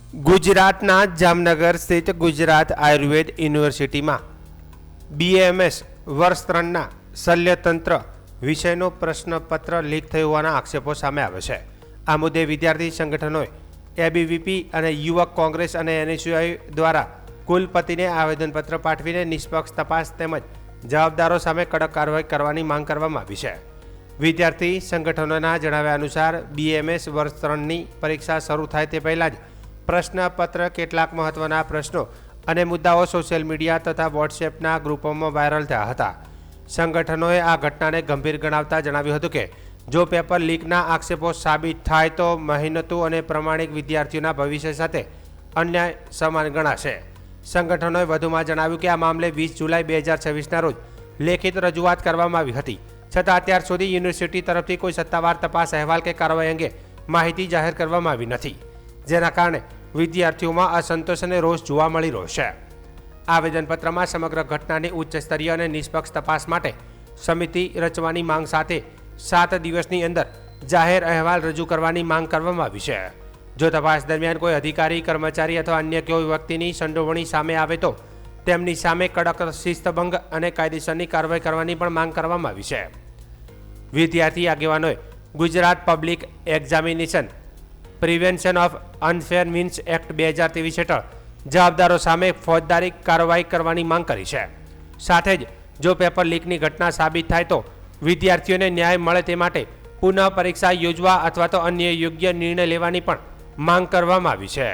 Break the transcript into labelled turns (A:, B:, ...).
A: ગુજરાતના જામનગર સ્થિત ગુજરાત આયુર્વેદ યુનિવર્સિટીમાં BAMS વર્ષ 3ના શલ્યતંત્ર વિષયનો પ્રશ્નપત્ર લીક થયો હોવાના આક્ષેપો સામે આવે છે। આ મુદ્દે વિદ્યાર્થી સંગઠનોએ ABVP અને યુવક કોંગ્રેસ અને NSUI દ્વારા કુલપતિને આવેદનપત્ર પાઠવીને નિષ્પક્ષ તપાસ તેમજ જવાબદારો સામે કડક કાર્યવાહી કરવાની માંગ કરવામાં આવી છે। વિદ્યાર્થી સંગઠનોના જણાવ્યા અનુસાર BAMS વર્ષ 3ની પરીક્ષા શરૂ થાય તે પહેલાં જ પ્રશ્નપત્ર કેટલાક મહત્વના પ્રશ્નો અને મુદ્દાઓ સોશિયલ મીડિયા તથા વોટ્સએપના ગ્રુપોમાં વાયરલ થયા હતા। સંગઠનોએ આ ઘટનાને ગંભીર ગણાવતા જણાવ્યું હતું કે જો પેપર લીકના આક્ષેપો સાબિત થાય તો મહેનતુ અને પ્રમાણિક વિદ્યાર્થીઓના ભવિષ્ય સાથે અન્યાય સમાન ગણાશે। સંગઠનોએ વધુમાં જણાવ્યું કે આ મામલે 20 જુલાઈ 2026ના રોજ લેખિત રજૂઆત કરવામાં આવી હતી, છતાં અત્યાર સુધી યુનિવર્સિટી તરફથી કોઈ સત્તાવાર તપાસ અહેવાલ કે કાર્યવાહી અંગે માહિતી જાહેર કરવામાં આવી નથી, જેના કારણે વિદ્યાર્થીઓમાં અસંતોષ અને રોષ જોવા મળી રહ્યો છે। આવેદનપત્રમાં સમગ્ર ઘટનાની ઉચ્ચ સ્તરીય અને નિષ્પક્ષ તપાસ માટે સમિતિ રચવાની માંગ સાથે 7 દિવસની અંદર જાહેર અહેવાલ રજૂ કરવાની માંગ કરવામાં આવી છે। જો તપાસ દરમિયાન કોઈ અધિકારી, કર્મચારી અથવા અન્ય કોઈ વ્યક્તિની સંડોવણી સામે આવે તો તેમની સામે કડક શિસ્તભંગ અને કાયદેસરની કાર્યવાહી કરવાની પણ માંગ કરવામાં આવી છે। વિદ્યાર્થી આગેવાનોએ Gujarat public examination prevention of unfair means act 2023 હેઠળ જવાબદારો સામે ફોજદારી કાર્યવાહી કરવાની માંગ કરી છે। સાથે જ જો પેપર લીકની ઘટના સાબિત થાય તો વિદ્યાર્થીઓને ન્યાય મળે તે માટે પુનઃ પરીક્ષા યોજવા અથવા તો અન્ય યોગ્ય નિર્ણય લેવાની પણ માંગ કરવામાં આવી છે।